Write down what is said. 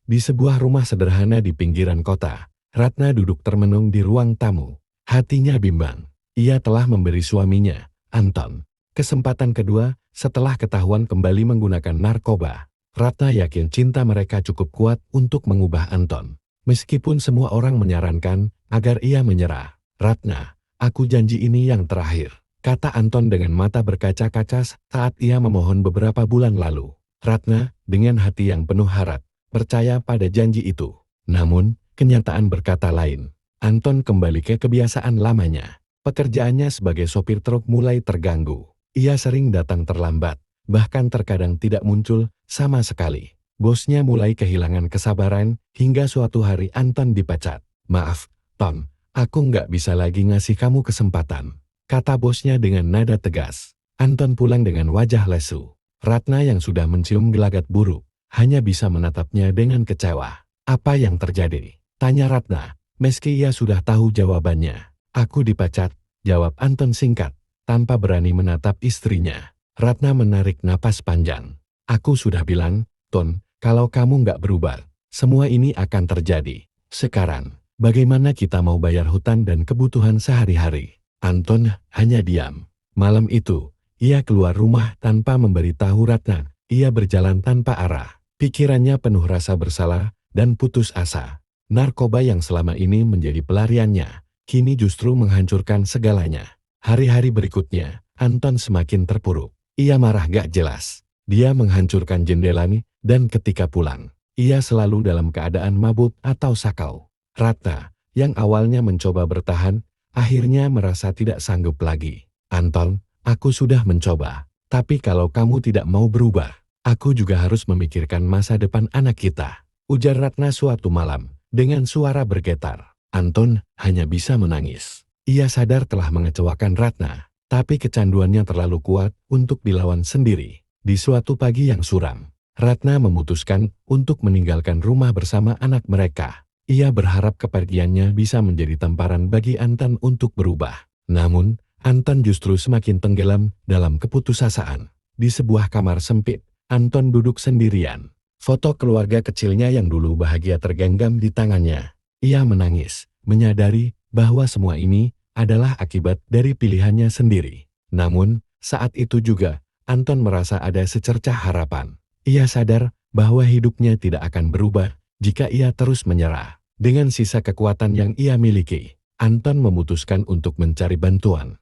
Di sebuah rumah sederhana di pinggiran kota, Ratna duduk termenung di ruang tamu. Hatinya bimbang. Ia telah memberi suaminya, Anton, kesempatan kedua setelah ketahuan kembali menggunakan narkoba. Ratna yakin cinta mereka cukup kuat untuk mengubah Anton. Meskipun semua orang menyarankan agar ia menyerah. Ratna, aku janji ini yang terakhir, kata Anton dengan mata berkaca-kaca saat ia memohon beberapa bulan lalu. Ratna, dengan hati yang penuh harap, percaya pada janji itu. Namun, kenyataan berkata lain. Anton kembali ke kebiasaan lamanya. Pekerjaannya sebagai sopir truk mulai terganggu. Ia sering datang terlambat, bahkan terkadang tidak muncul sama sekali. Bosnya mulai kehilangan kesabaran, hingga suatu hari Anton dipecat. Maaf, Ton, aku nggak bisa lagi ngasih kamu kesempatan, kata bosnya dengan nada tegas. Anton pulang dengan wajah lesu. Ratna yang sudah mencium gelagat buruk, hanya bisa menatapnya dengan kecewa. Apa yang terjadi? Tanya Ratna, meski ia sudah tahu jawabannya. Aku dipecat, jawab Anton singkat, tanpa berani menatap istrinya. Ratna menarik napas panjang. Aku sudah bilang, Ton, kalau kamu nggak berubah, semua ini akan terjadi. Sekarang, bagaimana kita mau bayar hutang dan kebutuhan sehari-hari? Anton hanya diam. Malam itu, ia keluar rumah tanpa memberitahu Ratna. Ia berjalan tanpa arah. Pikirannya penuh rasa bersalah dan putus asa. Narkoba yang selama ini menjadi pelariannya, kini justru menghancurkan segalanya. Hari-hari berikutnya, Anton semakin terpuruk. Ia marah gak jelas. Dia menghancurkan jendela dan ketika pulang, ia selalu dalam keadaan mabuk atau sakau. Ratna, yang awalnya mencoba bertahan, akhirnya merasa tidak sanggup lagi. Anton, aku sudah mencoba, tapi kalau kamu tidak mau berubah, aku juga harus memikirkan masa depan anak kita, ujar Ratna suatu malam, dengan suara bergetar. Anton hanya bisa menangis. Ia sadar telah mengecewakan Ratna, tapi kecanduannya terlalu kuat untuk dilawan sendiri. Di suatu pagi yang suram, Ratna memutuskan untuk meninggalkan rumah bersama anak mereka. Ia berharap kepergiannya bisa menjadi tamparan bagi Anton untuk berubah. Namun, Anton justru semakin tenggelam dalam keputusasaan. Di sebuah kamar sempit, Anton duduk sendirian. Foto keluarga kecilnya yang dulu bahagia tergenggam di tangannya. Ia menangis, menyadari bahwa semua ini adalah akibat dari pilihannya sendiri. Namun, saat itu juga, Anton merasa ada secercah harapan. Ia sadar bahwa hidupnya tidak akan berubah jika ia terus menyerah. Dengan sisa kekuatan yang ia miliki, Anton memutuskan untuk mencari bantuan.